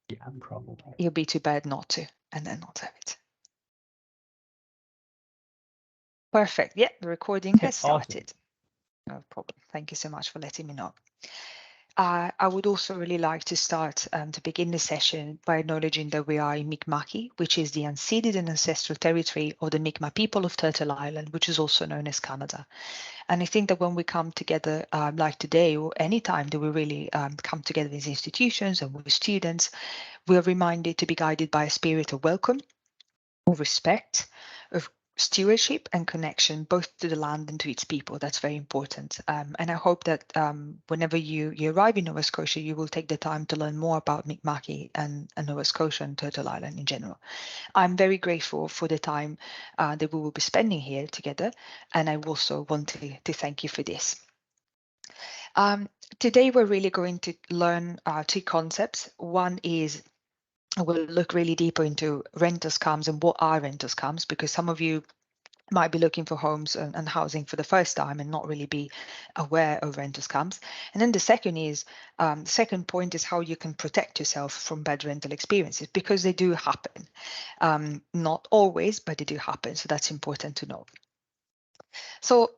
Yeah, probably. It'll be too bad not to, and then not have it. Perfect. Yeah, the recording has Awesome. started. No problem. Thank you so much for letting me know. I would also really like to start to begin the session by acknowledging that we are in Mi'kma'ki, which is the unceded and ancestral territory of the Mi'kmaq people of Turtle Island, which is also known as Canada. And I think that when we come together like today or any time that we really come together as institutions and with students, we are reminded to be guided by a spirit of welcome, of respect, of stewardship and connection, both to the land and to its people. That's very important. And I hope that whenever you arrive in Nova Scotia, you will take the time to learn more about Mi'kma'ki and Nova Scotia and Turtle Island in general. I'm very grateful for the time that we will be spending here together. And I also want to thank you for this. Today, we're really going to learn two concepts. One is we'll look really deeper into rental scams and what are rental scams, because some of you might be looking for homes and housing for the first time and not really be aware of rental scams. And then the second point is how you can protect yourself from bad rental experiences, because they do happen. Not always, but they do happen. So that's important to know. So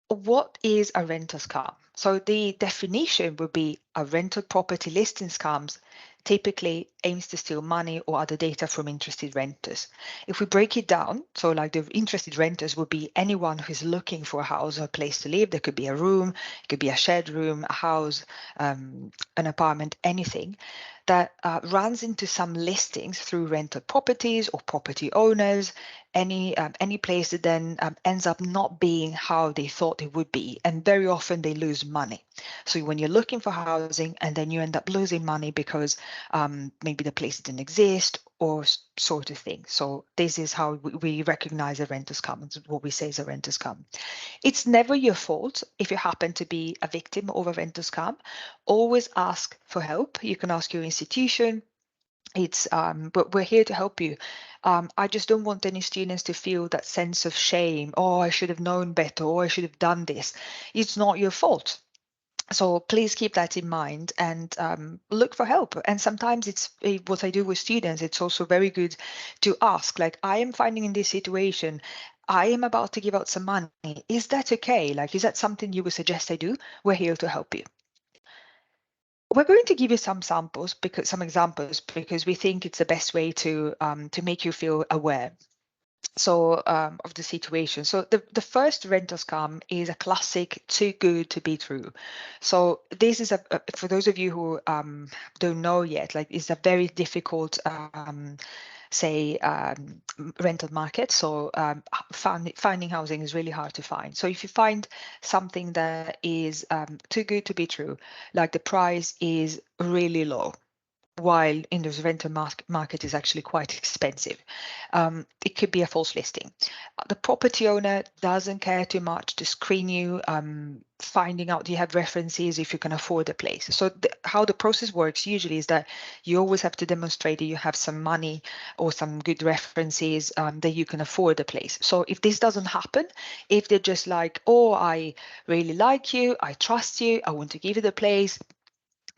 what is a rental scam? So the definition would be a rental property listing scams typically aims to steal money or other data from interested renters. If we break it down, so like the interested renters would be anyone who's looking for a house or a place to live. There could be a room, it could be a shared room, a house, an apartment, anything that runs into some listings through rental properties or property owners, any place that then ends up not being how they thought it would be, and very often they lose money. So when you're looking for housing and then you end up losing money because maybe the place didn't exist or sort of thing. So this is how we recognize a rental scam. It's what we say is a rental scam. It's never your fault if you happen to be a victim of a rental scam. Always ask for help. You can ask your institution. But we're here to help you. I just don't want any students to feel that sense of shame. Oh, I should have known better, or I should have done this. It's not your fault. So please keep that in mind and look for help. And sometimes what I do with students, it's also very good to ask, like, I am finding in this situation, I am about to give out some money. Is that okay? Like, is that something you would suggest I do? We're here to help you. We're going to give you some examples because we think it's the best way to make you feel aware. So of the situation. So the first rental scam is a classic too good to be true. So this is for those of you who don't know yet, like it's a very difficult say rental market. So finding housing is really hard to find. So if you find something that is too good to be true, like the price is really low, while in the rental market is actually quite expensive. It could be a false listing. The property owner doesn't care too much to screen you, finding out you have references if you can afford the place. So how the process works usually is that you always have to demonstrate that you have some money or some good references that you can afford the place. So if this doesn't happen, if they're just like, oh, I really like you, I trust you, I want to give you the place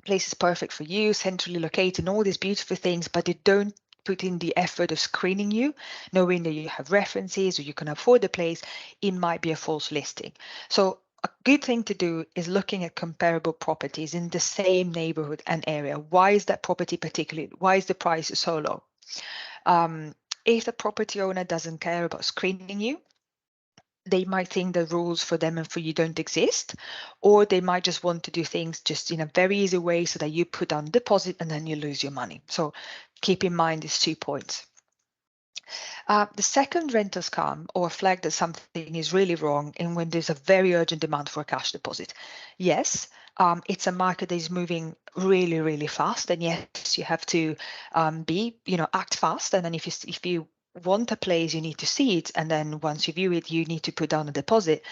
is perfect for you, centrally located, and all these beautiful things, but they don't put in the effort of screening you, knowing that you have references or you can afford the place, it might be a false listing. So a good thing to do is looking at comparable properties in the same neighborhood and area. Why is that property particularly, why is the price so low? If the property owner doesn't care about screening you, they might think the rules for them and for you don't exist, or they might just want to do things just in a very easy way so that you put down deposit and then you lose your money. So keep in mind these 2 points. The second rental scam or flag that something is really wrong and when there's a very urgent demand for a cash deposit. Yes, it's a market that is moving really, really fast, and yes, you have to act fast. And then if you want a place, you need to see it, and then once you view it, you need to put down a deposit.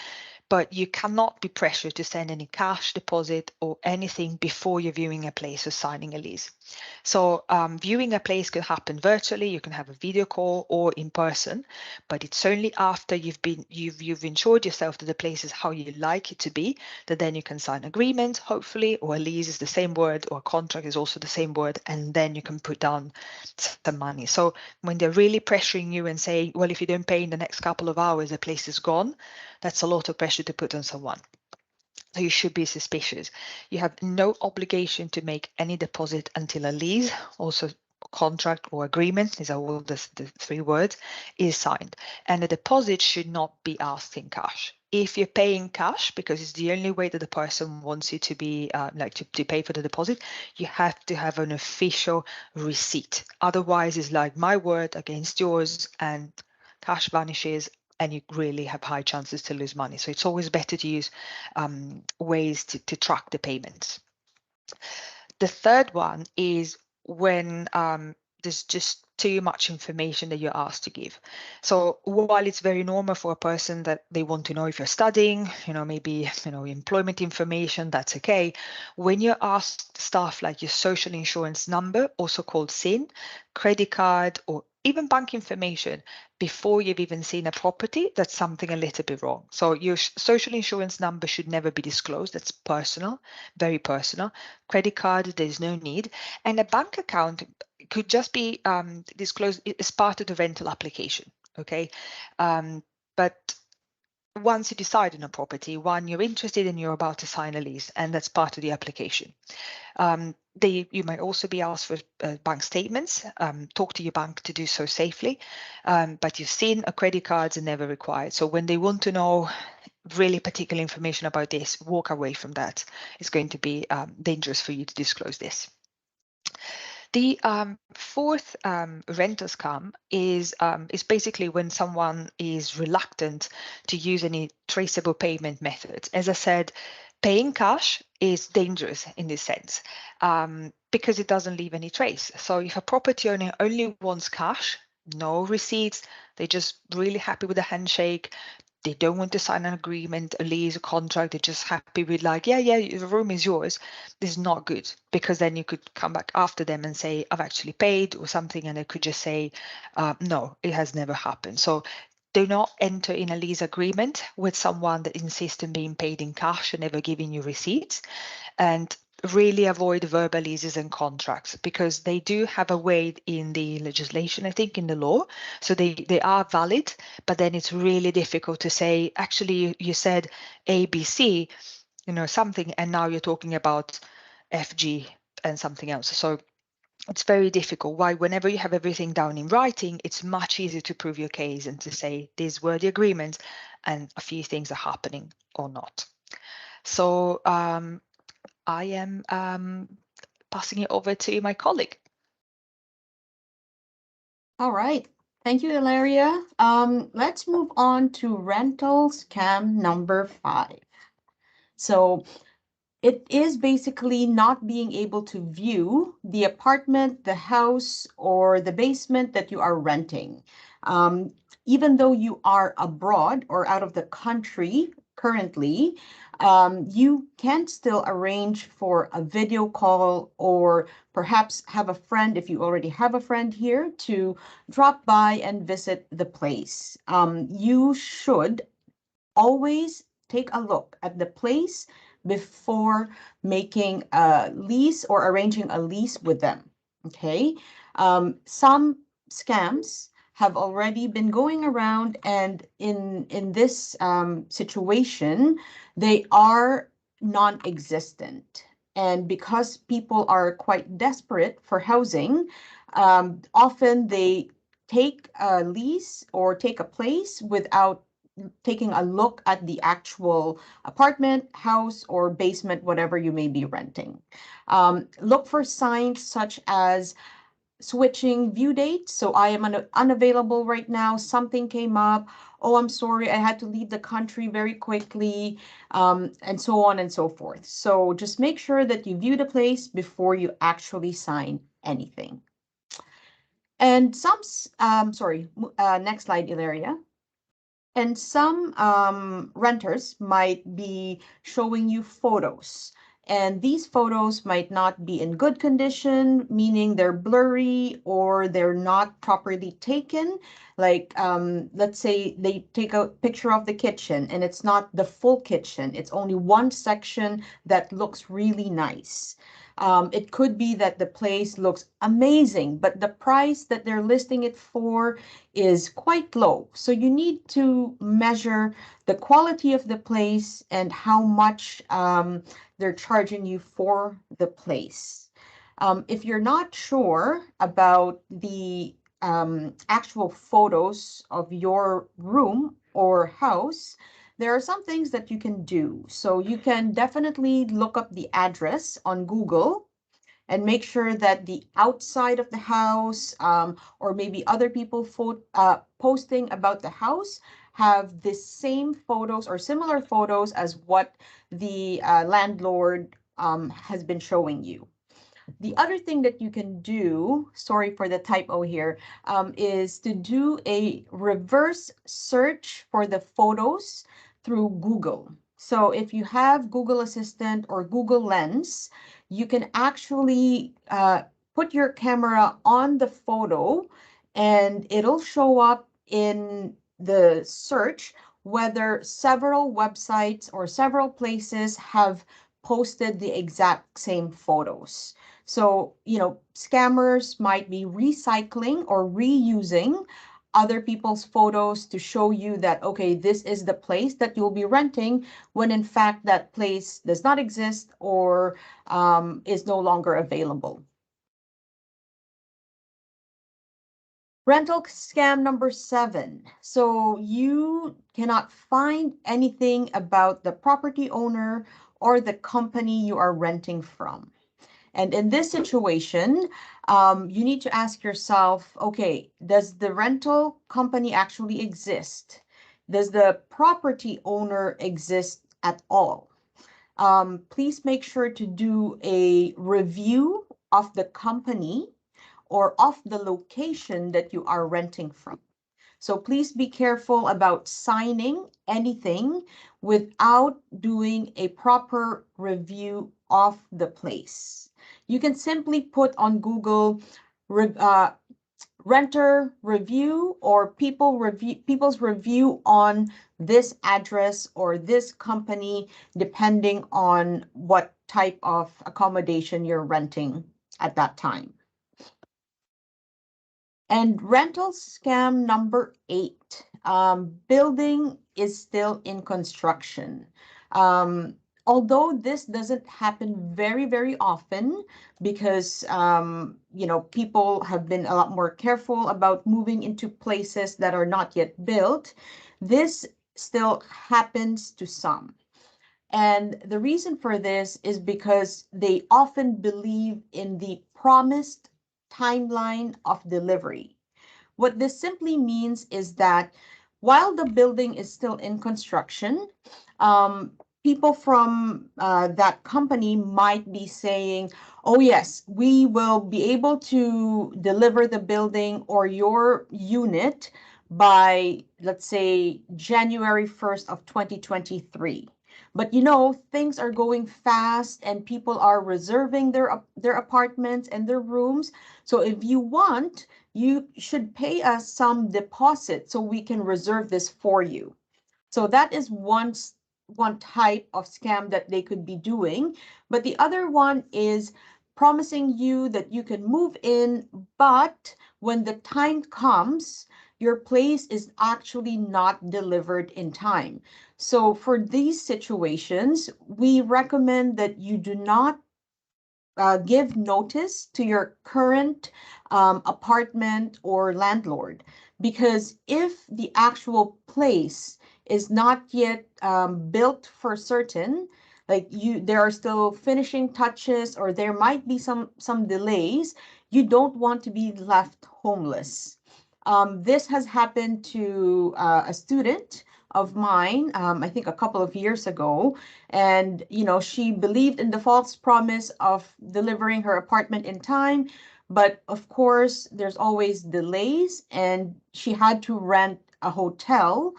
but you cannot be pressured to send any cash deposit or anything before you're viewing a place or signing a lease. So viewing a place can happen virtually. You can have a video call or in person, but it's only after you've ensured yourself that the place is how you like it to be that then you can sign agreement, hopefully, or a lease is the same word, or a contract is also the same word, and then you can put down some money. So when they're really pressuring you and saying, well, if you don't pay in the next couple of hours, the place is gone, that's a lot of pressure to put on someone. So you should be suspicious. You have no obligation to make any deposit until a lease, also contract or agreement, these are all the three words, is signed. And the deposit should not be asked in cash. If you're paying cash, because it's the only way that the person wants you to be to pay for the deposit, you have to have an official receipt. Otherwise, it's like my word against yours, and cash vanishes, and you really have high chances to lose money. So it's always better to use ways to track the payments. The third one is when there's just too much information that you're asked to give. So while it's very normal for a person that they want to know if you're studying, maybe, employment information, that's okay. When you're asked stuff like your social insurance number, also called SIN, credit card, or even bank information before you've even seen a property, that's something a little bit wrong. So your social insurance number should never be disclosed. That's personal, very personal. Credit card, there's no need. And a bank account could just be disclosed as part of the rental application, okay? But once you decide on a property, one, you're interested and you're about to sign a lease, and that's part of the application. You might also be asked for bank statements. Talk to your bank to do so safely. But you've seen a credit cards are never required. So when they want to know really particular information about this, walk away from that. It's going to be dangerous for you to disclose this. The fourth rental scam is basically when someone is reluctant to use any traceable payment methods. As I said, paying cash is dangerous in this sense because it doesn't leave any trace. So if a property owner only wants cash, no receipts, they're just really happy with a handshake, they don't want to sign an agreement, a lease, a contract. They're just happy with like, yeah, the room is yours. This is not good because then you could come back after them and say, I've actually paid or something. And they could just say, no, it has never happened. So do not enter in a lease agreement with someone that insists on being paid in cash and never giving you receipts. And really avoid verbal leases and contracts because they do have a weight in the legislation, I think, in the law. So they are valid, but then it's really difficult to say, actually, you said ABC, something, and now you're talking about FG and something else. So it's very difficult. Why? Whenever you have everything down in writing, it's much easier to prove your case and to say these were the agreements and a few things are happening or not. So I am passing it over to my colleague. All right. Thank you, Ilaria. Let's move on to rental scam number 5. So it is basically not being able to view the apartment, the house, or the basement that you are renting. Even though you are abroad or out of the country currently, you can still arrange for a video call or perhaps have a friend, if you already have a friend here, to drop by and visit the place. You should always take a look at the place before making a lease or arranging a lease with them. Okay. Some scams have already been going around, and in this situation, they are non-existent. And because people are quite desperate for housing, often they take a lease or take a place without taking a look at the actual apartment, house, or basement, whatever you may be renting. Look for signs such as switching view dates. So I am unavailable right now. Something came up. Oh, I'm sorry. I had to leave the country very quickly, and so on and so forth. So just make sure that you view the place before you actually sign anything. And next slide, Ilaria. And some renters might be showing you photos. And these photos might not be in good condition, meaning they're blurry or they're not properly taken. Like, let's say they take a picture of the kitchen and it's not the full kitchen, it's only one section that looks really nice. It could be that the place looks amazing, but the price that they're listing it for is quite low. So you need to measure the quality of the place and how much they're charging you for the place. If you're not sure about the actual photos of your room or house, there are some things that you can do. So you can definitely look up the address on Google and make sure that the outside of the house or maybe other people posting about the house have the same photos or similar photos as what the landlord has been showing you. The other thing that you can do, sorry for the typo here, is to do a reverse search for the photos through Google. So if you have Google Assistant or Google Lens, you can actually put your camera on the photo and it'll show up in the search whether several websites or several places have posted the exact same photos. So, scammers might be recycling or reusing other people's photos to show you that, okay, this is the place that you'll be renting, when in fact that place does not exist or is no longer available. Rental scam number 7. So you cannot find anything about the property owner or the company you are renting from. And in this situation, you need to ask yourself, okay, does the rental company actually exist? Does the property owner exist at all? Please make sure to do a review of the company or of the location that you are renting from. So please be careful about signing anything without doing a proper review of the place. You can simply put on Google renter review or people's review on this address or this company, depending on what type of accommodation you're renting at that time. And rental scam number 8, building is still in construction. Although this doesn't happen very, very often because, people have been a lot more careful about moving into places that are not yet built, this still happens to some. And the reason for this is because they often believe in the promised timeline of delivery. What this simply means is that while the building is still in construction, um, people from that company might be saying, oh, yes, we will be able to deliver the building or your unit by, let's say, January 1st of 2023. But things are going fast and people are reserving their apartments and their rooms. So if you want, you should pay us some deposit so we can reserve this for you. So that is one type of scam that they could be doing. But the other one is promising you that you can move in, but when the time comes, your place is actually not delivered in time. So for these situations, we recommend that you do not give notice to your current apartment or landlord, because if the actual place is not yet built for certain, like there are still finishing touches or there might be some delays, you don't want to be left homeless. This has happened to a student of mine, I think a couple of years ago, and she believed in the false promise of delivering her apartment in time, but of course there's always delays and she had to rent a hotel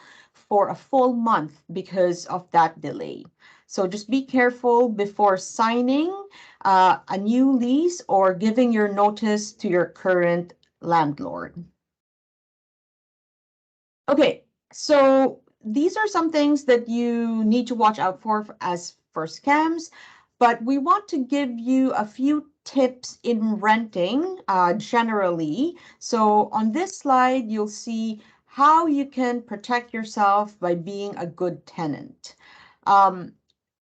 for a full month because of that delay. So just be careful before signing a new lease or giving your notice to your current landlord. Okay, so these are some things that you need to watch out for as for scams, but we want to give you a few tips in renting generally. So on this slide, you'll see how you can protect yourself by being a good tenant. Um,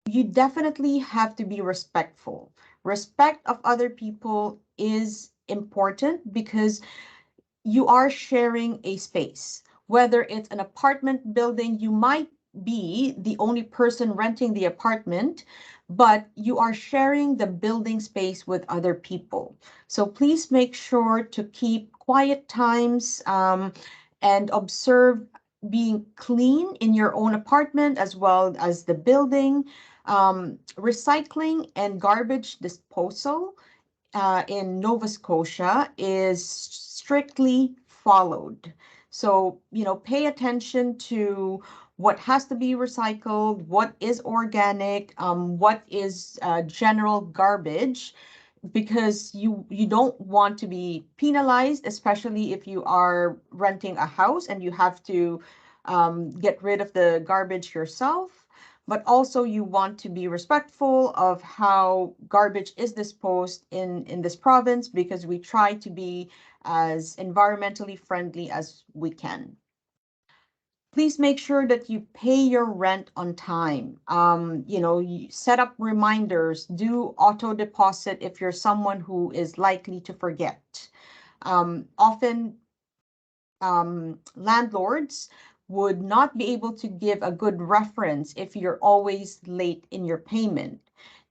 you definitely have to be respectful. Respect of other people is important because you are sharing a space. Whether it's an apartment building, you might be the only person renting the apartment, but you are sharing the building space with other people. So please make sure to keep quiet times and observe being clean in your own apartment as well as the building. Recycling and garbage disposal in Nova Scotia is strictly followed. So, pay attention to what has to be recycled, what is organic, what is general garbage, because you don't want to be penalized, especially if you are renting a house and you have to get rid of the garbage yourself. But also you want to be respectful of how garbage is disposed in this province because we try to be as environmentally friendly as we can. Please make sure that you pay your rent on time. You set up reminders, do auto deposit if you're someone who is likely to forget. Often landlords would not be able to give a good reference if you're always late in your payment.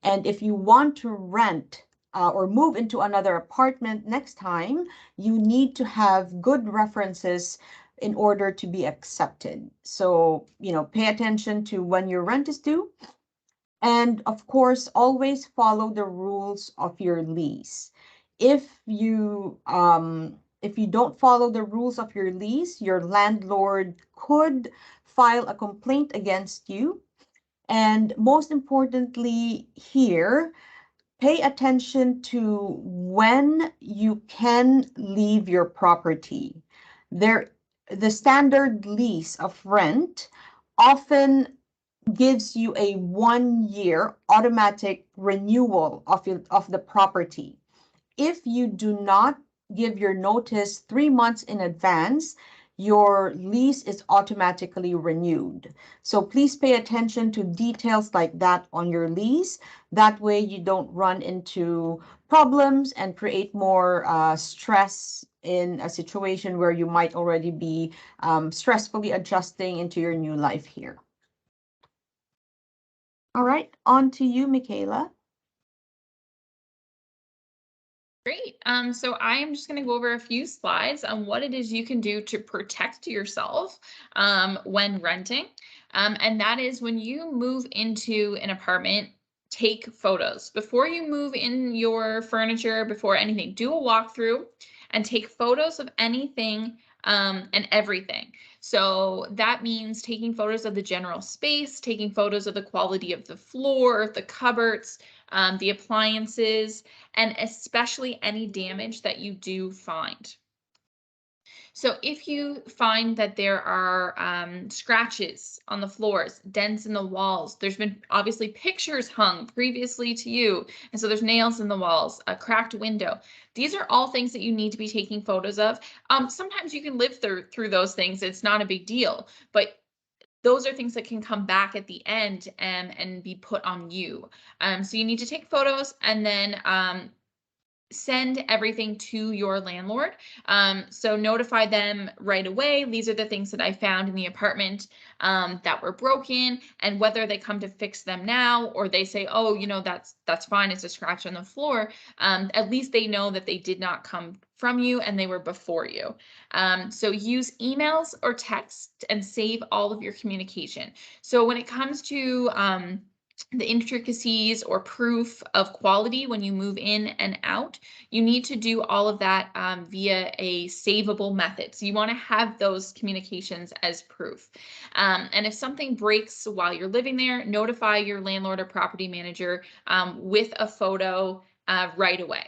And if you want to rent or move into another apartment next time, you need to have good references in order to be accepted. So, pay attention to when your rent is due. And of course, always follow the rules of your lease. If you don't follow the rules of your lease, your landlord could file a complaint against you. And most importantly here, pay attention to when you can leave your property. The standard lease of rent often gives you a 1 year automatic renewal of the property. If you do not give your notice 3 months in advance, your lease is automatically renewed. So please pay attention to details like that on your lease. That way you don't run into problems and create more stress in a situation where you might already be stressfully adjusting into your new life here. All right, on to you, Michaela. Great. So I am just going to go over a few slides on what it is you can do to protect yourself when renting. And that is when you move into an apartment, take photos. Before you move in your furniture, before anything, do a walkthrough and take photos of anything and everything. So that means taking photos of the general space, taking photos of the quality of the floor, the cupboards, the appliances, and especially any damage that you do find. So if you find that there are scratches on the floors, dents in the walls, there's been obviously pictures hung previously to you, and so there's nails in the walls, a cracked window. These are all things that you need to be taking photos of. Sometimes you can live through those things. It's not a big deal, but those are things that can come back at the end and be put on you. So you need to take photos and then send everything to your landlord. So notify them right away. These are the things that I found in the apartment that were broken, and whether they come to fix them now or they say, oh, that's fine, it's a scratch on the floor. At least they know that they did not come from you and they were before you. So use emails or text and save all of your communication. So when it comes to the intricacies or proof of quality when you move in and out, you need to do all of that via a savable method. So you want to have those communications as proof. And if something breaks while you're living there, notify your landlord or property manager with a photo right away.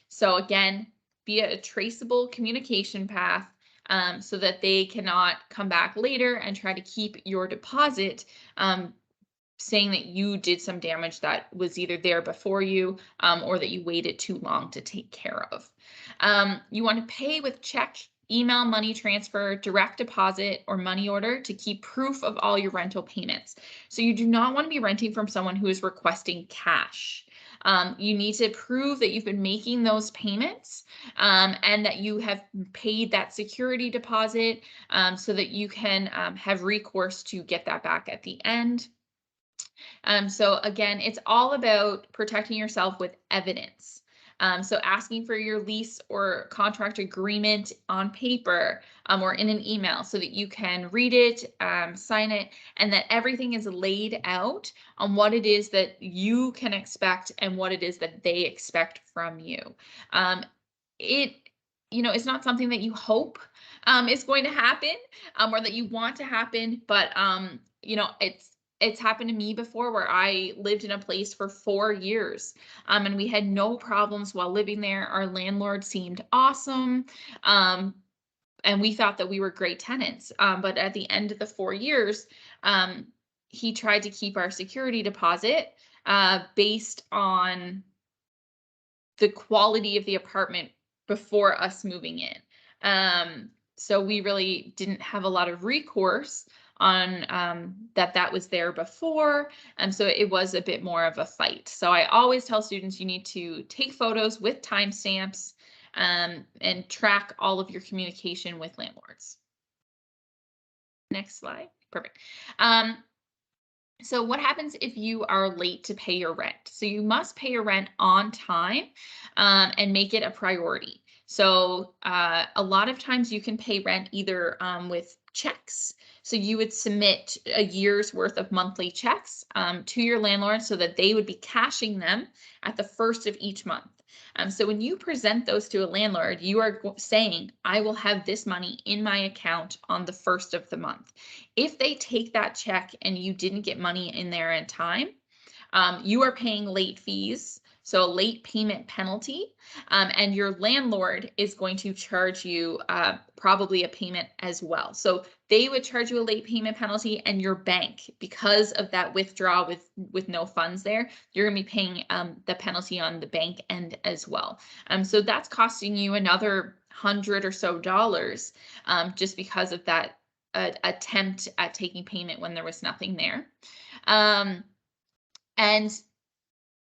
So again, via a traceable communication path, so that they cannot come back later and try to keep your deposit, saying that you did some damage that was either there before you or that you waited too long to take care of. You want to pay with check, email, money transfer, direct deposit, or money order to keep proof of all your rental payments. So you do not want to be renting from someone who is requesting cash. You need to prove that you've been making those payments and that you have paid that security deposit so that you can have recourse to get that back at the end. So again, it's all about protecting yourself with evidence. So asking for your lease or contract agreement on paper or in an email so that you can read it, sign it, and that everything is laid out on what it is that you can expect and what it is that they expect from you. It, it's not something that you hope is going to happen or that you want to happen, but it's happened to me before where I lived in a place for 4 years and we had no problems while living there. Our landlord seemed awesome. And we thought that we were great tenants. But at the end of the 4 years, he tried to keep our security deposit based on the quality of the apartment before us moving in. So we really didn't have a lot of recourse on that was there before. And so it was a bit more of a fight. So I always tell students you need to take photos with timestamps and track all of your communication with landlords. Next slide. Perfect. So what happens if you are late to pay your rent? So you must pay your rent on time and make it a priority. So a lot of times you can pay rent either with checks. So you would submit a year's worth of monthly checks to your landlord so that they would be cashing them at the first of each month. So when you present those to a landlord, you are saying, I will have this money in my account on the first of the month. If they take that check and you didn't get money in there in time, you are paying late fees, so a late payment penalty, and your landlord is going to charge you probably a payment as well. So they would charge you a late payment penalty, and your bank, because of that withdrawal with no funds there, you're going to be paying the penalty on the bank end as well. So that's costing you another $100 or so just because of that attempt at taking payment when there was nothing there. And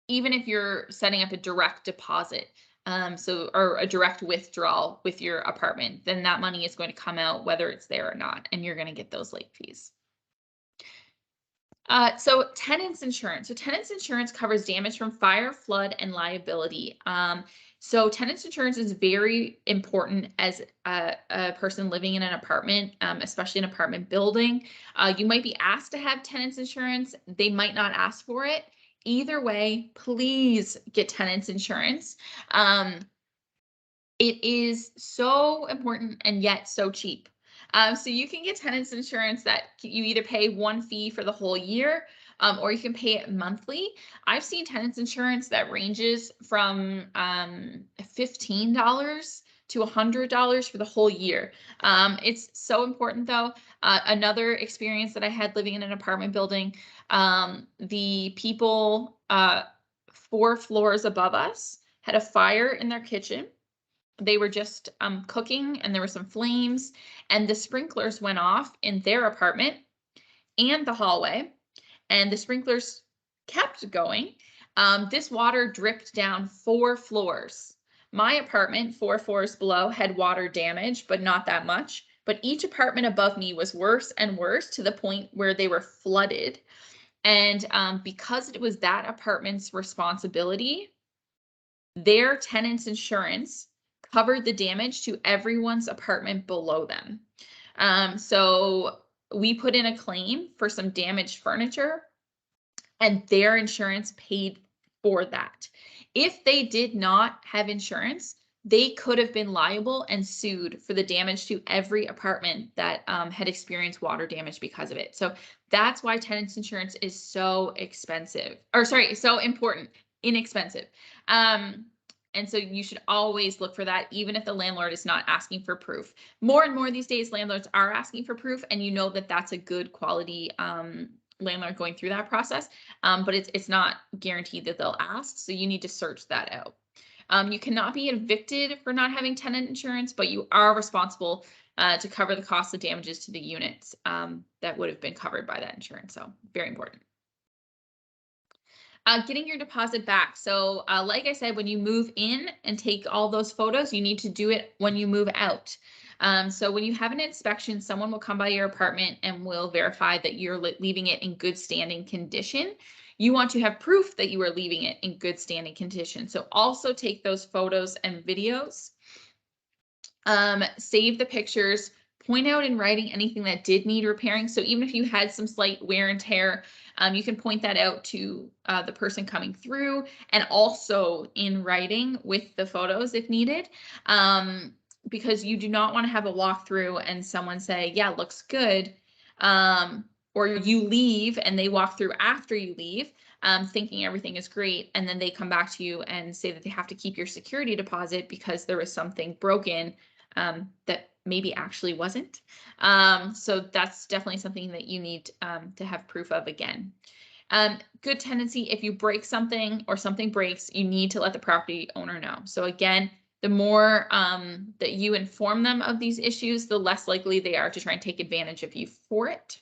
even if you're setting up a direct deposit, or a direct withdrawal with your apartment, then that money is going to come out whether it's there or not, and you're going to get those late fees. So tenants insurance. So tenants insurance covers damage from fire, flood, and liability. So tenants insurance is very important as a person living in an apartment, especially an apartment building. You might be asked to have tenants insurance. They might not ask for it. Either way, please get tenants insurance. It is so important and yet so cheap. So you can get tenants insurance that you either pay one fee for the whole year or you can pay it monthly. I've seen tenants insurance that ranges from $15 to $100 for the whole year. It's so important though. Another experience that I had living in an apartment building, the people 4 floors above us had a fire in their kitchen. They were just cooking and there were some flames and the sprinklers went off in their apartment and the hallway, and the sprinklers kept going. This water dripped down 4 floors. My apartment, 4 floors below, had water damage, but not that much. But each apartment above me was worse and worse to the point where they were flooded. And because it was that apartment's responsibility, their tenant's insurance covered the damage to everyone's apartment below them. So we put in a claim for some damaged furniture. and their insurance paid for that. If they did not have insurance, they could have been liable and sued for the damage to every apartment that had experienced water damage because of it. So that's why tenants insurance is so expensive, or sorry, so important, inexpensive. And so you should always look for that, even if the landlord is not asking for proof. More and more these days, landlords are asking for proof, and you know that that's a good quality landlord going through that process. But it's not guaranteed that they'll ask, so you need to search that out. You cannot be evicted for not having tenant insurance, but you are responsible to cover the cost of damages to the units that would have been covered by that insurance. So very important. Getting your deposit back. So like I said, when you move in and take all those photos, you need to do it when you move out. So when you have an inspection, someone will come by your apartment and will verify that you're leaving it in good standing condition. You want to have proof that you are leaving it in good standing condition. So also take those photos and videos. Save the pictures, point out in writing anything that did need repairing. So even if you had some slight wear and tear, you can point that out to the person coming through, and also in writing with the photos if needed. Because you do not want to have a walkthrough and someone say, yeah, looks good. Or you leave and they walk through after you leave, thinking everything is great. And then they come back to you and say that they have to keep your security deposit because there was something broken that maybe actually wasn't. So that's definitely something that you need to have proof of again. Good tenancy, if you break something or something breaks, you need to let the property owner know. So again, the more that you inform them of these issues, the less likely they are to try and take advantage of you for it.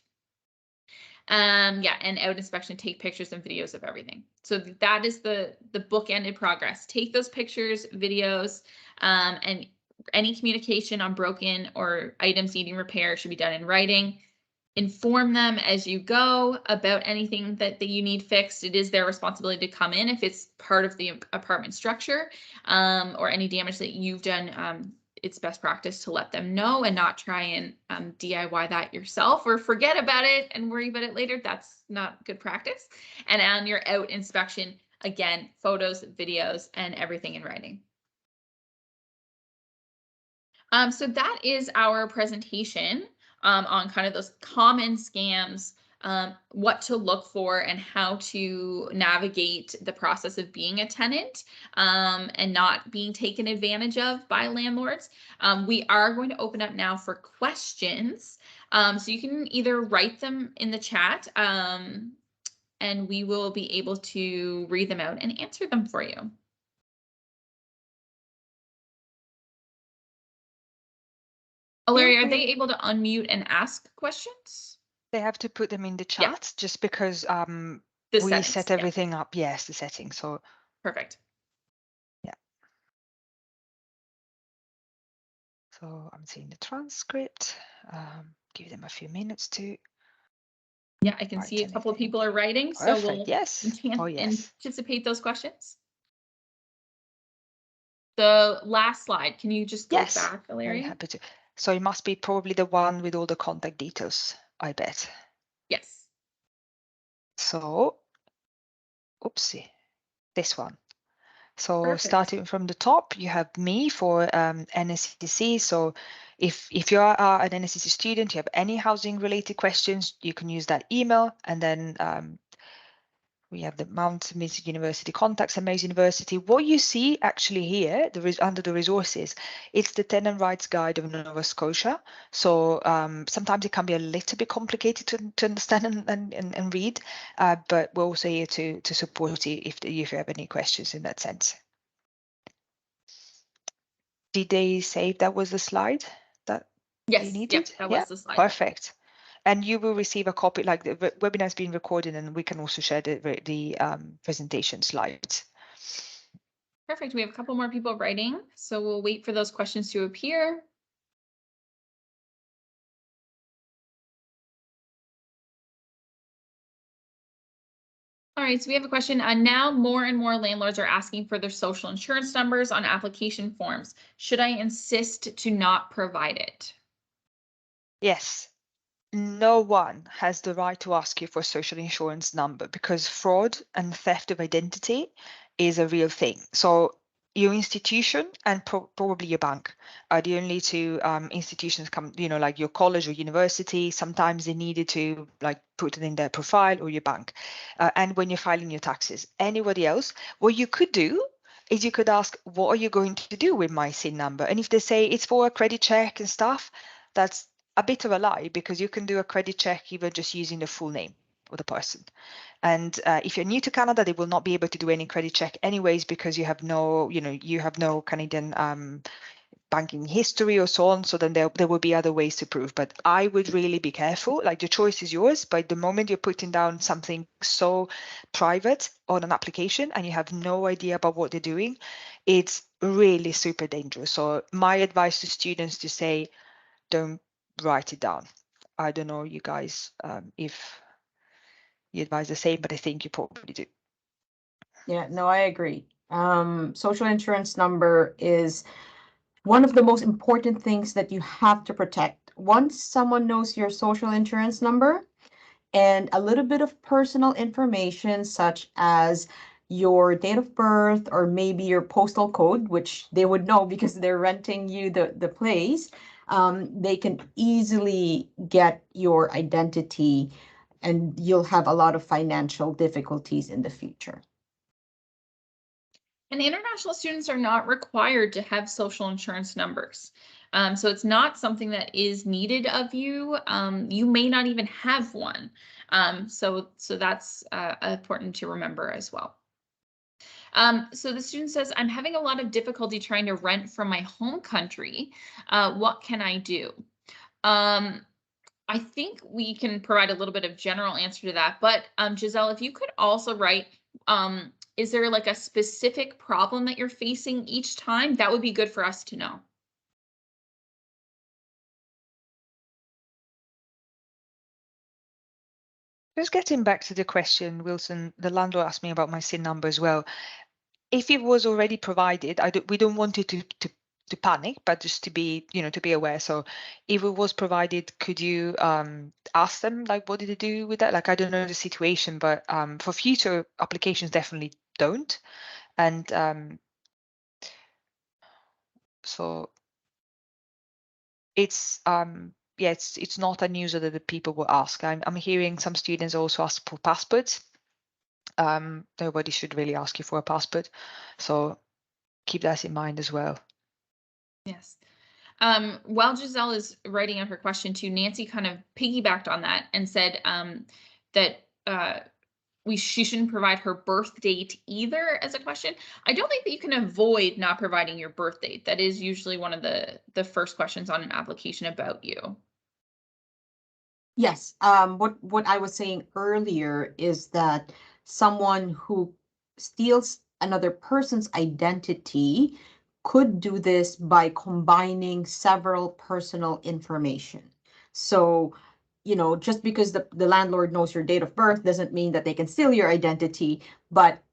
Yeah, and out inspection, take pictures and videos of everything. So that is the bookended progress. Take those pictures, videos, and any communication on broken or items needing repair should be done in writing. Inform them as you go about anything that you need fixed. It is their responsibility to come in if it's part of the apartment structure, or any damage that you've done. It's best practice to let them know and not try and DIY that yourself or forget about it and worry about it later. That's not good practice. And on your out inspection, again, photos, videos, and everything in writing. So that is our presentation on kind of those common scams, what to look for and how to navigate the process of being a tenant and not being taken advantage of by landlords. We are going to open up now for questions. So you can either write them in the chat and we will be able to read them out and answer them for you. Larry, are they able to unmute and ask questions? They have to put them in the chat, Yeah. just because The we settings, set everything up. Yes, the settings. So perfect. yeah. So I'm seeing the transcript. Give them a few minutes to. Yeah, I can see a couple of people are writing, Perfect. so we'll yes. Oh, yes. anticipate those questions. The last slide, can you just go back, Larry? Very happy to. So it must be probably the one with all the contact details, I bet. Yes. So, oopsie, this one. So Perfect. starting from the top, you have me for NSCC. So if you are an NSCC student, you have any housing related questions, you can use that email. And then we have the Mount Miss University contacts and Mays University. What you see actually here, under the resources, it's the Tenant Rights Guide of Nova Scotia. So sometimes it can be a little bit complicated to understand and read, but we're also here to support you if you have any questions in that sense. Did they say that was the slide that you needed? Yes, that was the slide. Perfect. And you will receive a copy, like the webinar has been recorded, and we can also share the presentation slides. Perfect. We have a couple more people writing, so we'll wait for those questions to appear. All right, so we have a question. Now more and more landlords are asking for their social insurance numbers on application forms. Should I insist to not provide it? Yes. no one has the right to ask you for a social insurance number because fraud and theft of identity is a real thing. So your institution and probably your bank are the only two institutions come, like your college or university. Sometimes they needed to like put it in their profile or your bank. And when you're filing your taxes, anybody else, what you could do is you could ask, what are you going to do with my SIN number? And if they say it's for a credit check and stuff, that's a bit of a lie because you can do a credit check even just using the full name of the person. And if you're new to Canada, they will not be able to do any credit check anyways because you have no Canadian banking history or so on. So then there will be other ways to prove. But I would really be careful. Like the choice is yours. But the moment you're putting down something so private on an application and you have no idea about what they're doing, it's really super dangerous. So my advice to students to say, don't write it down. I don't know, you guys, if you advise the same, but I think you probably do. Yeah, no, I agree. Social insurance number is one of the most important things that you have to protect. Once someone knows your social insurance number and a little bit of personal information, such as your date of birth or maybe your postal code, which they would know because they're renting you the place, they can easily get your identity and you'll have a lot of financial difficulties in the future. And international students are not required to have social insurance numbers. So it's not something that is needed of you. You may not even have one. So that's important to remember as well. So the student says, I'm having a lot of difficulty trying to rent from my home country. What can I do? I think we can provide a little bit of general answer to that, but Giselle, if you could also write, is there like a specific problem that you're facing each time? That would be good for us to know. Just getting back to the question, Wilson, the landlord asked me about my SIN number as well. If it was already provided, we don't want you to panic, but just to be, to be aware. So if it was provided, could you ask them, like, what did they do with that? Like, I don't know the situation, but for future applications, definitely don't. And so it's yeah, it's not unusual that the people will ask. I'm hearing some students also ask for passports. Nobody should really ask you for a passport, so keep that in mind as well. Yes. While Giselle is writing out her question too, Nancy kind of piggybacked on that and said that she shouldn't provide her birth date either as a question. I don't think that you can avoid not providing your birth date. That is usually one of the first questions on an application about you. Yes, what I was saying earlier is that someone who steals another person's identity could do this by combining several personal information. So, just because the landlord knows your date of birth doesn't mean that they can steal your identity, but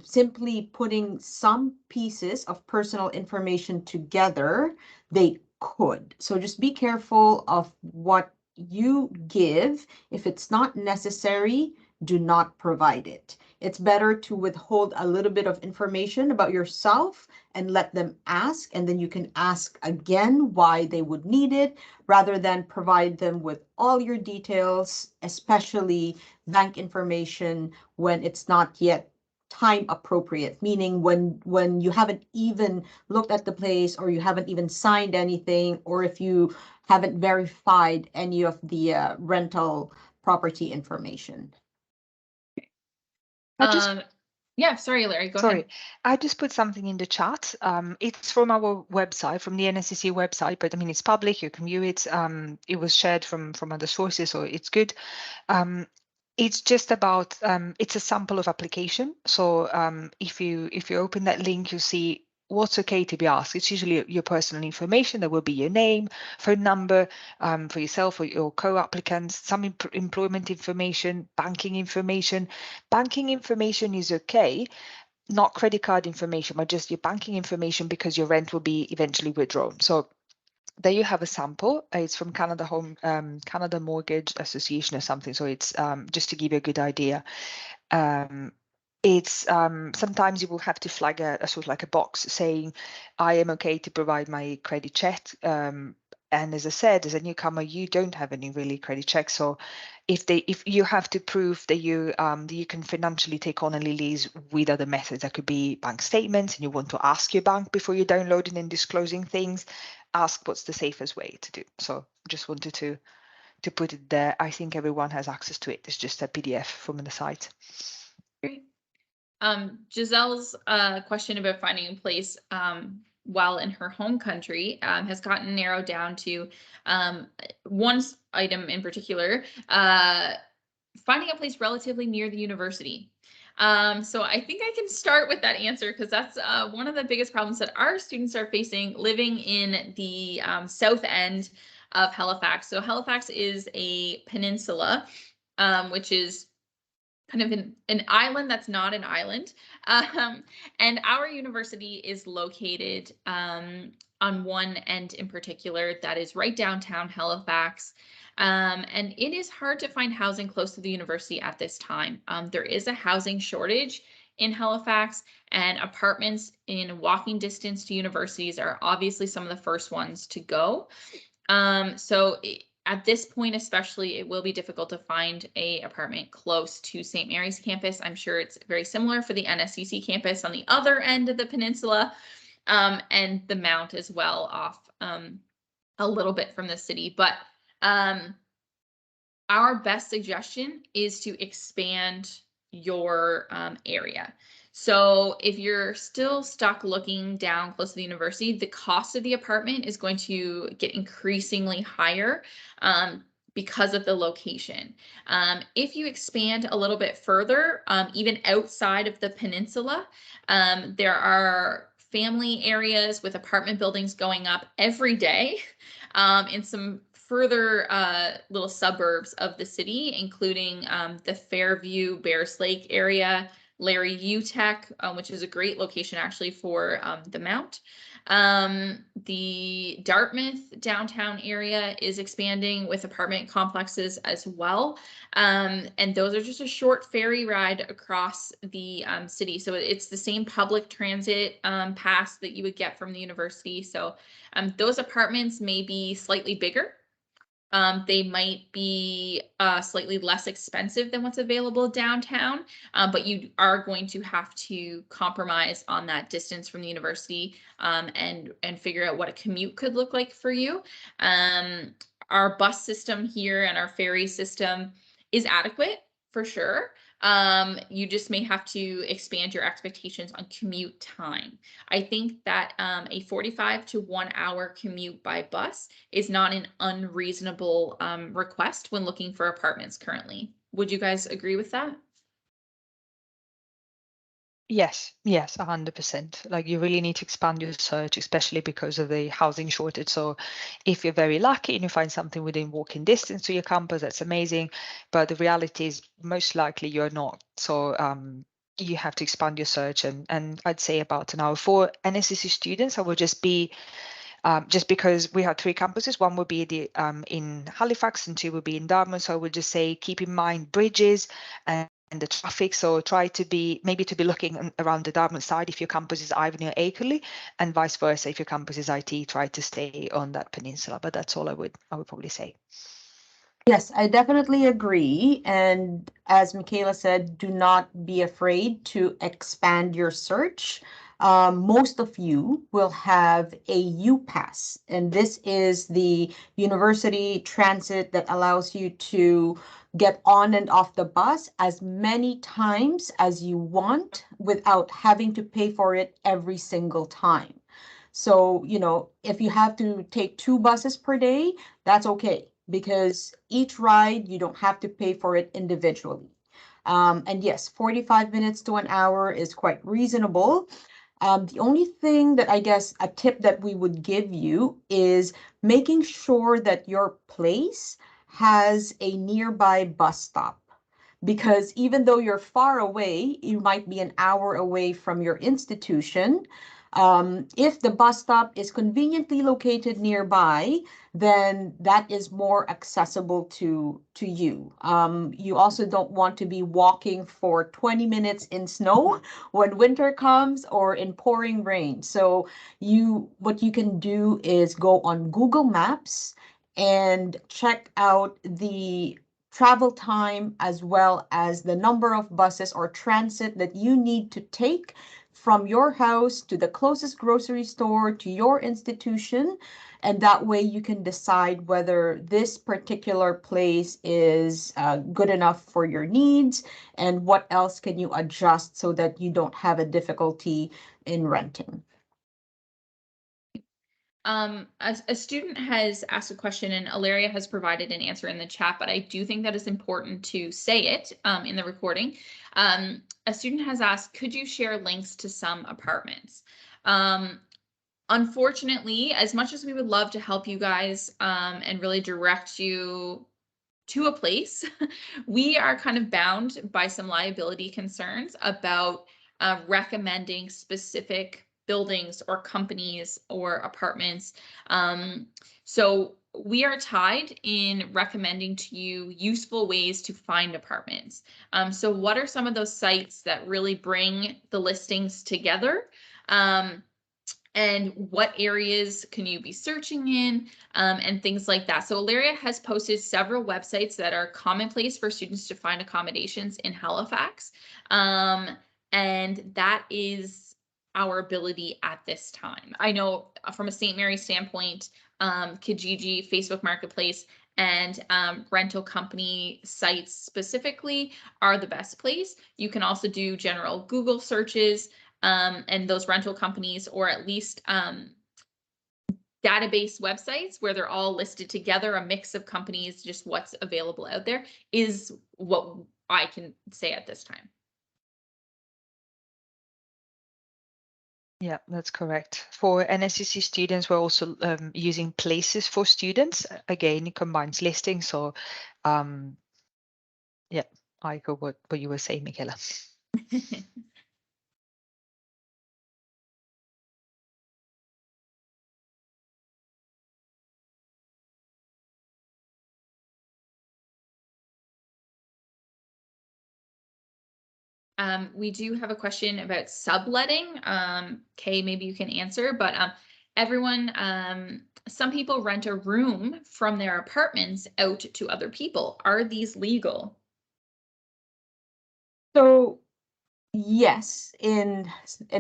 simply putting some pieces of personal information together, they could. So just be careful of what you give. If it's not necessary, do not provide it. It's better to withhold a little bit of information about yourself and let them ask, and then you can ask again why they would need it, rather than provide them with all your details, especially bank information, when it's not yet time appropriate, meaning when you haven't even looked at the place or you haven't even signed anything, or if you haven't verified any of the rental property information. Yeah, sorry, Larry, go Sorry, ahead. I just put something in the chat. It's from our website, from the NSCC website, but I mean, it's public, you can view it. It was shared from other sources, so it's good. It's just about, it's a sample of application. So if you open that link, you'll see what's okay to be asked. It's usually your personal information. There will be your name, phone number for yourself or your co-applicants, some employment information, banking information. Banking information is okay, not credit card information, but just your banking information because your rent will be eventually withdrawn. So there you have a sample. It's from Canada Mortgage Association or something. So it's just to give you a good idea. Um, it's sometimes you will have to flag a sort of like a box saying, I am okay to provide my credit check. And as I said, as a newcomer, you don't have any really credit checks. So if you have to prove that you can financially take on a lease with other methods, that could be bank statements, and you want to ask your bank before you're downloading and disclosing things, ask what's the safest way to do. So just wanted to put it there. I think everyone has access to it. It's just a PDF from the site. Great. Giselle's question about finding a place while in her home country has gotten narrowed down to one item in particular, finding a place relatively near the university. So I think I can start with that answer because that's one of the biggest problems that our students are facing living in the south end of Halifax. So Halifax is a peninsula, which is kind of an island that's not an island. And our university is located on one end in particular that is right downtown Halifax. And it is hard to find housing close to the university at this time. There is a housing shortage in Halifax, and apartments in walking distance to universities are obviously some of the first ones to go. At this point, especially, it will be difficult to find a apartment close to St. Mary's campus. I'm sure it's very similar for the NSCC campus on the other end of the peninsula, and the Mount as well off a little bit from the city. But our best suggestion is to expand your area. So if you're still stuck looking down close to the university, the cost of the apartment is going to get increasingly higher because of the location. If you expand a little bit further, even outside of the peninsula, there are family areas with apartment buildings going up every day in some further little suburbs of the city, including the Fairview, Bears Lake area, Larry UTech, which is a great location actually for the Mount. The Dartmouth downtown area is expanding with apartment complexes as well. And those are just a short ferry ride across the city. So it's the same public transit pass that you would get from the university. So those apartments may be slightly bigger. They might be slightly less expensive than what's available downtown, but you are going to have to compromise on that distance from the university and figure out what a commute could look like for you. Our bus system here and our ferry system is adequate for sure. You just may have to expand your expectations on commute time. I think that a 45 to 1 hour commute by bus is not an unreasonable request when looking for apartments currently. Would you guys agree with that? Yes, 100%. Like you really need to expand your search, especially because of the housing shortage. So if you're very lucky and you find something within walking distance to your campus, that's amazing. But the reality is most likely you're not. So you have to expand your search, and I'd say about an hour. For NSCC students, I would just because we have 3 campuses, one would be in Halifax and 2 would be in Dartmouth. So I would just say keep in mind bridges and the traffic. So try to be looking around the Dartmouth side if your campus is either near Akerley, and vice versa if your campus is IT, try to stay on that peninsula. But that's all I would probably say. Yes, I definitely agree. And as Michaela said, do not be afraid to expand your search. Most of you will have a U-Pass, and this is the university transit that allows you to get on and off the bus as many times as you want without having to pay for it every single time. So, if you have to take 2 buses per day, that's okay because each ride, you don't have to pay for it individually. And yes, 45 minutes to an hour is quite reasonable. The only thing that I guess a tip that we would give you is making sure that your place has a nearby bus stop. Because even though you're far away, you might be an hour away from your institution. If the bus stop is conveniently located nearby, then that is more accessible to you. You also don't want to be walking for 20 minutes in snow when winter comes or in pouring rain. So what you can do is go on Google Maps and check out the travel time as well as the number of buses or transit that you need to take from your house to the closest grocery store to your institution. And that way you can decide whether this particular place is good enough for your needs and what else can you adjust so that you don't have a difficulty in renting. A student has asked a question and Ilaria has provided an answer in the chat, but I do think that it's important to say it in the recording. A student has asked, could you share links to some apartments? Unfortunately, as much as we would love to help you guys and really direct you to a place, we are kind of bound by some liability concerns about recommending specific buildings or companies or apartments. So we are tied in recommending to you useful ways to find apartments. So what are some of those sites that really bring the listings together? And what areas can you be searching in, and things like that. So Ilaria has posted several websites that are commonplace for students to find accommodations in Halifax. And that is our ability at this time. I know from a St. Mary's standpoint, Kijiji, Facebook Marketplace, and rental company sites specifically are the best place. You can also do general Google searches and those rental companies, or at least database websites where they're all listed together, a mix of companies, just what's available out there is what I can say at this time. Yeah, that's correct. For NSCC students, we're also using places for students. Again, it combines listings. So yeah, I go what you were saying, Michaela. We do have a question about subletting. Kay, maybe you can answer, but everyone, some people rent a room from their apartments out to other people. Are these legal? So yes, in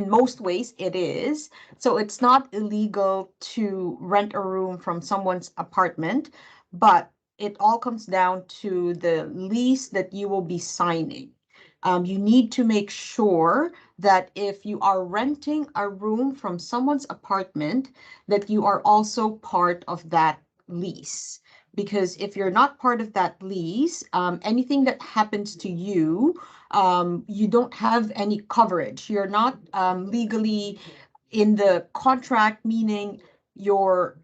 most ways it is. So it's not illegal to rent a room from someone's apartment, but it all comes down to the lease that you will be signing. You need to make sure that if you are renting a room from someone's apartment, that you are also part of that lease. Because if you're not part of that lease, anything that happens to you, you don't have any coverage. You're not legally in the contract, meaning your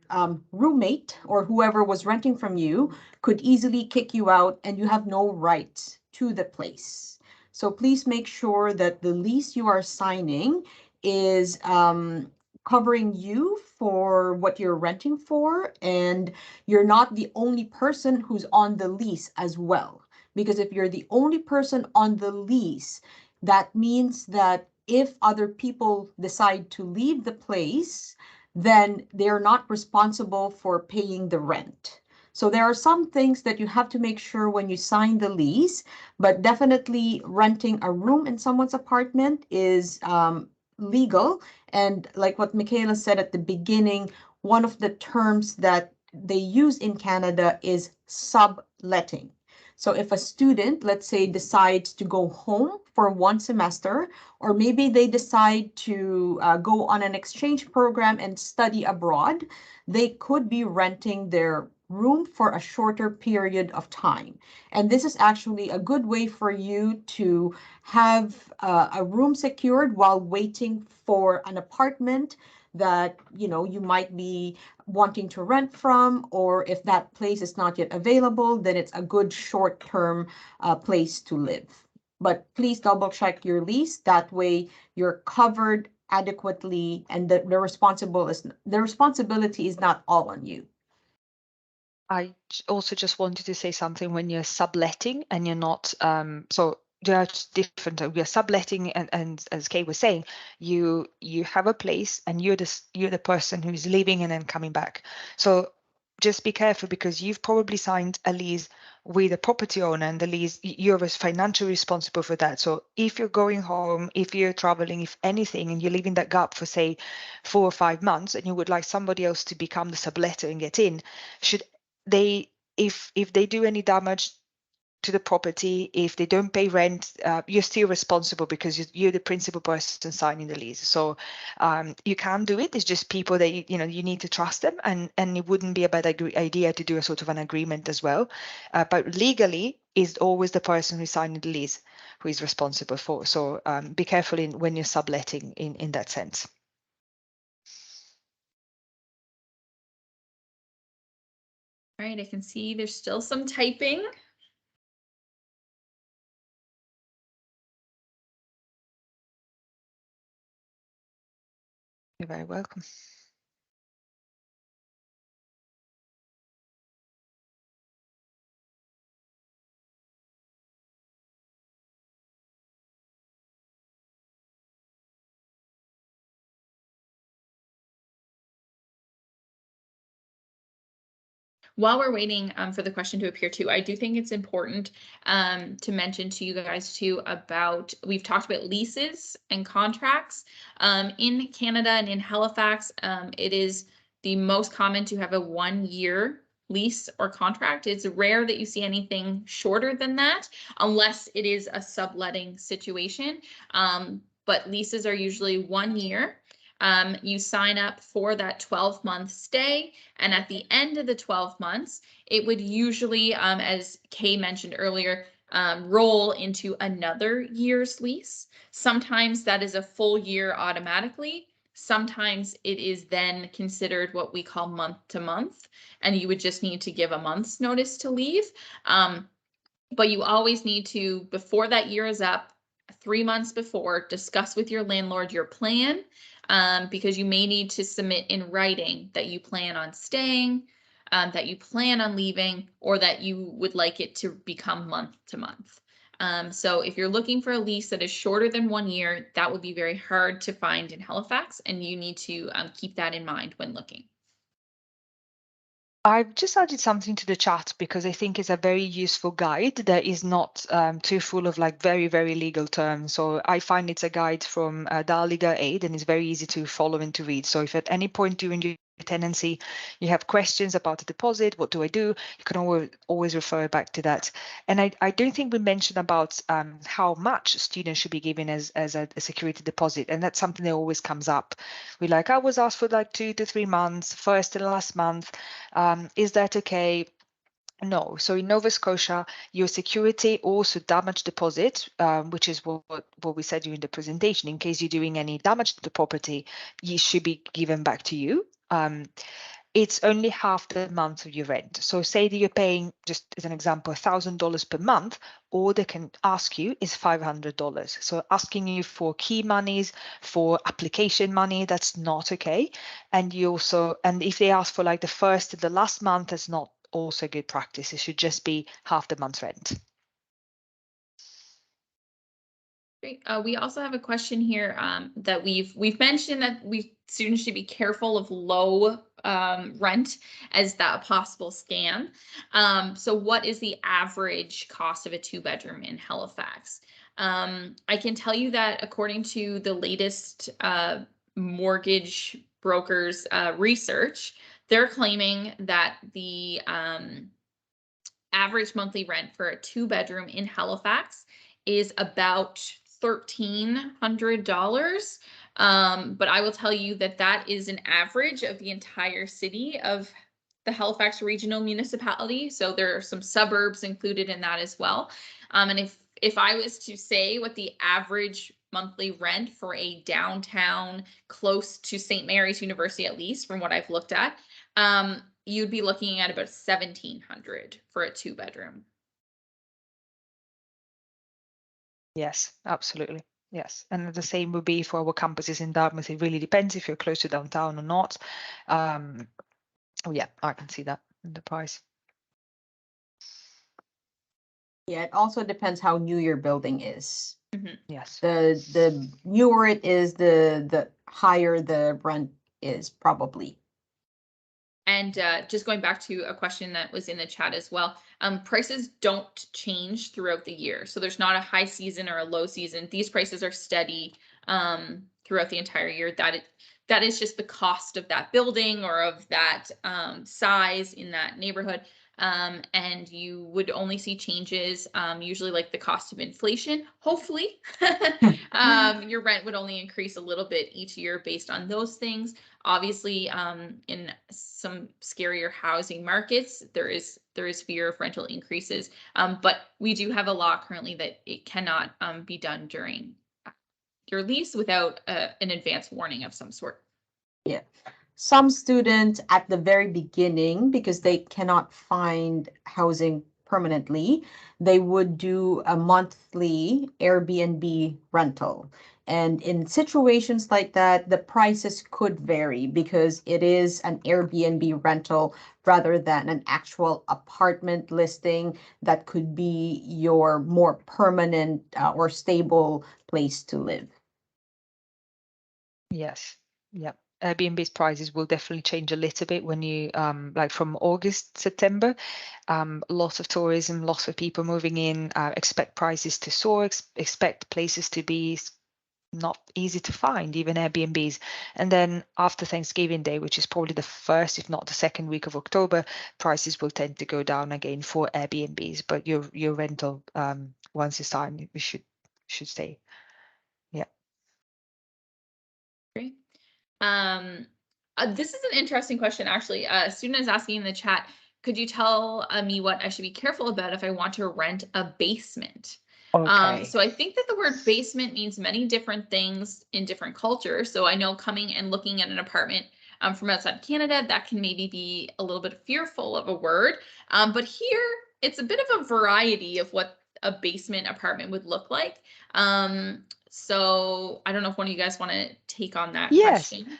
roommate or whoever was renting from you could easily kick you out and you have no rights to the place. So please make sure that the lease you are signing is covering you for what you're renting for, and you're not the only person who's on the lease as well. Because if you're the only person on the lease, that means that if other people decide to leave the place, then they're not responsible for paying the rent. So there are some things that you have to make sure when you sign the lease, but definitely renting a room in someone's apartment is legal. And like what Michaela said at the beginning, one of the terms that they use in Canada is subletting. So if a student, let's say, decides to go home for one semester, or maybe they decide to go on an exchange program and study abroad, they could be renting their room for a shorter period of time. And this is actually a good way for you to have a room secured while waiting for an apartment that you might be wanting to rent from, or if that place is not yet available, then it's a good short-term place to live. But please double check your lease. That way you're covered adequately, and the responsibility is not all on you. Also just wanted to say something when you're subletting and you're not so there are different you're subletting and as Kay was saying, you have a place and you're the person who's leaving and then coming back. So just be careful because you've probably signed a lease with a property owner and the lease you're financially responsible for that. So if you're going home, if you're traveling, if anything, and you're leaving that gap for say 4 or 5 months and you would like somebody else to become the subletter and get in, should they if they do any damage to the property, if they don't pay rent, you're still responsible because you're the principal person signing the lease. So you can do it. It's just people that you need to trust them, and it wouldn't be a bad idea to do a sort of an agreement as well. But legally, is always the person who's signing the lease who is responsible for. So be careful when you're subletting in that sense. All right, I can see there's still some typing. You're very welcome. While we're waiting for the question to appear too, I do think it's important to mention to you guys too about, we've talked about leases and contracts. In Canada and in Halifax, it is the most common to have a 1-year lease or contract. It's rare that you see anything shorter than that, unless it is a subletting situation. But leases are usually 1 year. You sign up for that 12-month stay, and at the end of the 12 months, it would usually, as Kay mentioned earlier, roll into another year's lease. Sometimes that is a full year automatically. Sometimes it is then considered what we call month to month, and you would just need to give a month's notice to leave. But you always need to, before that year is up, 3 months before, discuss with your landlord your plan, because you may need to submit in writing that you plan on staying, that you plan on leaving, or that you would like it to become month to month. So if you're looking for a lease that is shorter than 1 year, that would be very hard to find in Halifax, and you need to keep that in mind when looking. I've just added something to the chat because I think it's a very useful guide that is not too full of like very, very legal terms. So I find it's a guide from DAL Legal Aid and it's very easy to follow and to read. So if at any point during your tenancy you have questions about the deposit, what do I do? You can always refer back to that. And I don't think we mentioned about how much students should be given as a security deposit. And that's something that always comes up. We like, I was asked for like 2 to 3 months, first and last month. Is that okay? No. So in Nova Scotia, your security also damage deposit, which is what we said during the presentation. In case you're doing any damage to the property, you should be given back to you. It's only half the month of your rent. So say that you're paying, just as an example, $1,000 per month, all they can ask you is $500. So asking you for key monies, for application money, that's not okay. And if they ask for like the first and the last month, that's not also good practice. It should just be half the month's rent. Great. We also have a question here that we've mentioned that students should be careful of low rent as that possible scam. So what is the average cost of a 2-bedroom in Halifax? I can tell you that according to the latest mortgage brokers research, they're claiming that the average monthly rent for a 2-bedroom in Halifax is about $1,300. But I will tell you that that is an average of the entire city of the Halifax Regional Municipality. So there are some suburbs included in that as well. And if I was to say what the average monthly rent for a downtown close to St. Mary's University, at least from what I've looked at, you'd be looking at about $1,700 for a 2-bedroom. Yes, absolutely. Yes, and the same would be for our campuses in Dartmouth. It really depends if you're close to downtown or not. Oh yeah, I can see that in the price. Yeah, it also depends how new your building is. Yes. The newer it is, the higher the rent is probably. And just going back to a question that was in the chat as well, prices don't change throughout the year. So there's not a high season or a low season. These prices are steady throughout the entire year. That is just the cost of that building or of that size in that neighborhood. And you would only see changes, usually like the cost of inflation. Hopefully, your rent would only increase a little bit each year based on those things. Obviously, in some scarier housing markets, there is fear of rental increases. But we do have a law currently that it cannot be done during your lease without an advance warning of some sort. Yeah. Some students at the very beginning, because they cannot find housing permanently, they would do a monthly Airbnb rental. And in situations like that, the prices could vary because it is an Airbnb rental rather than an actual apartment listing that could be your more permanent or stable place to live. Yes. Yeah. Airbnb's prices will definitely change a little bit when you like from August, September. Lots of tourism, lots of people moving in, expect prices to soar, expect places to be not easy to find, even Airbnbs. And then after Thanksgiving Day, which is probably the first, if not the second week of October, prices will tend to go down again for Airbnbs. But your rental, once it's signed, we should stay. Yeah. Great. This is an interesting question, actually. A student is asking in the chat, could you tell me what I should be careful about if I want to rent a basement? Okay. So I think that the word basement means many different things in different cultures. So I know coming and looking at an apartment from outside Canada, that can maybe be a little bit fearful of a word. But here, it's a bit of a variety of what a basement apartment would look like. So I don't know if one of you guys want to take on that Yes. question.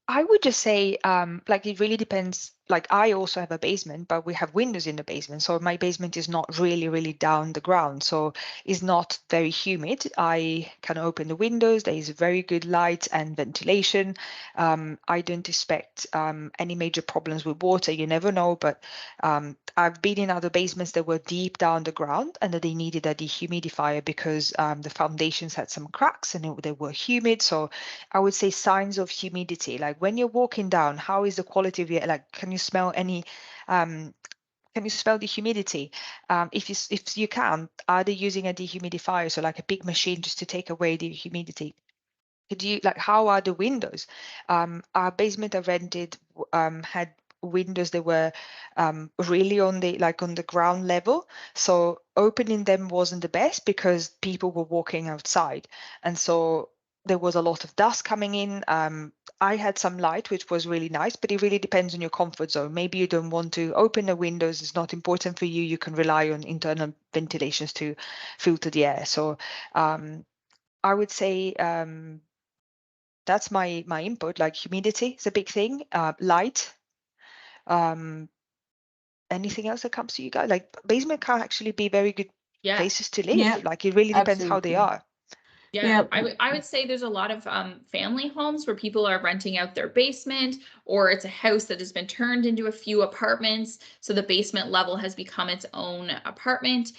I would just say, like it really depends. Like I also have a basement, but we have windows in the basement. So my basement is not really, really down the ground. So it's not very humid. I can open the windows. There is very good light and ventilation. I don't expect any major problems with water. You never know. But I've been in other basements that were deep down the ground and that they needed a dehumidifier because the foundations had some cracks and they were humid. So I would say signs of humidity, like when you're walking down, how is the quality of your, like, can you smell any, can you smell the humidity? If you can, are they using a dehumidifier, so like a big machine just to take away the humidity? Could you like how are the windows? Our basement I rented had windows that were really on the like on the ground level. So opening them wasn't the best because people were walking outside. And so there was a lot of dust coming in. I had some light, which was really nice, but it really depends on your comfort zone. Maybe you don't want to open the windows, it's not important for you. You can rely on internal ventilations to filter the air. So I would say that's my input. Like humidity is a big thing. Light. Um, anything else that comes to you guys? Like basement can actually be very good Yeah. places to live. Yeah, Like it really depends how they absolutely. are. Yeah, Yeah. I would say there's a lot of family homes where people are renting out their basement, or it's a house that has been turned into a few apartments, so the basement level has become its own apartment.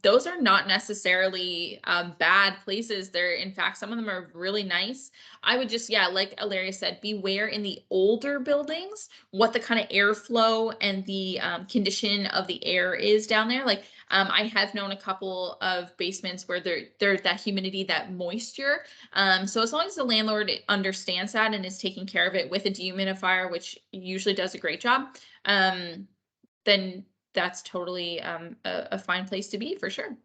Those are not necessarily bad places. They're, in fact, some of them are really nice. I would just, yeah, like Ilaria said, beware in the older buildings what the kind of airflow and the condition of the air is down there. Like I have known a couple of basements where there's that humidity, that moisture. So as long as the landlord understands that and is taking care of it with a dehumidifier, which usually does a great job, then that's totally a fine place to be for sure.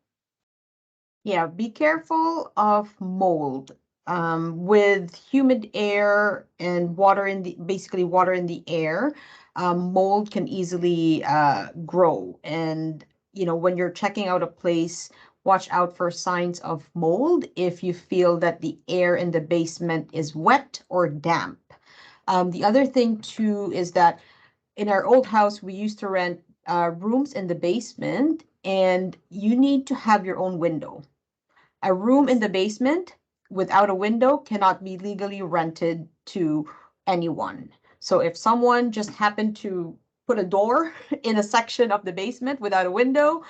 Yeah, be careful of mold. With humid air and water in the basically water in the air, mold can easily grow. And when you're checking out a place, Watch out for signs of mold if you feel that the air in the basement is wet or damp. The other thing too is that in our old house, we used to rent rooms in the basement, and you need to have your own window. A room in the basement without a window cannot be legally rented to anyone. So if someone just happened to put a door in a section of the basement without a window,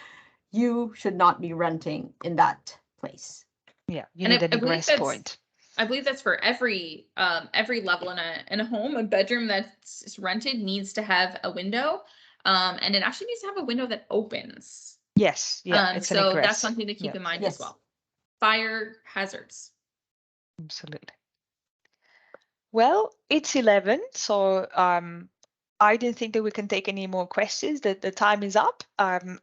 you should not be renting in that place. Yeah, you And need an I believe egress point. I believe that's for every level in a home. A bedroom that's rented needs to have a window, and it actually needs to have a window that opens. Yes, yeah, it's an So that's egress. something to keep Yeah, in mind as Yes. well. Fire hazards. absolutely. Well, it's 11, so I didn't think that we can take any more questions. That the time is up.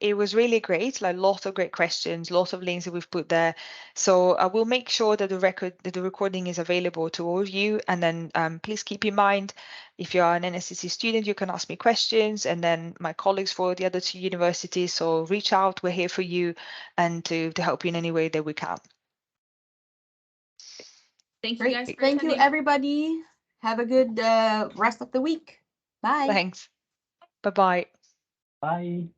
It was really great, like lots of great questions, lots of links that we've put there. So I will make sure that the recording is available to all of you. And then please keep in mind, if you are an NSCC student, you can ask me questions, and then my colleagues for the other two universities. So reach out. We're here for you, and to help you in any way that we can. Thank you Great. guys for Thank you, attending. everybody. Have a good rest of the week. Bye. Thanks. Bye bye. Bye.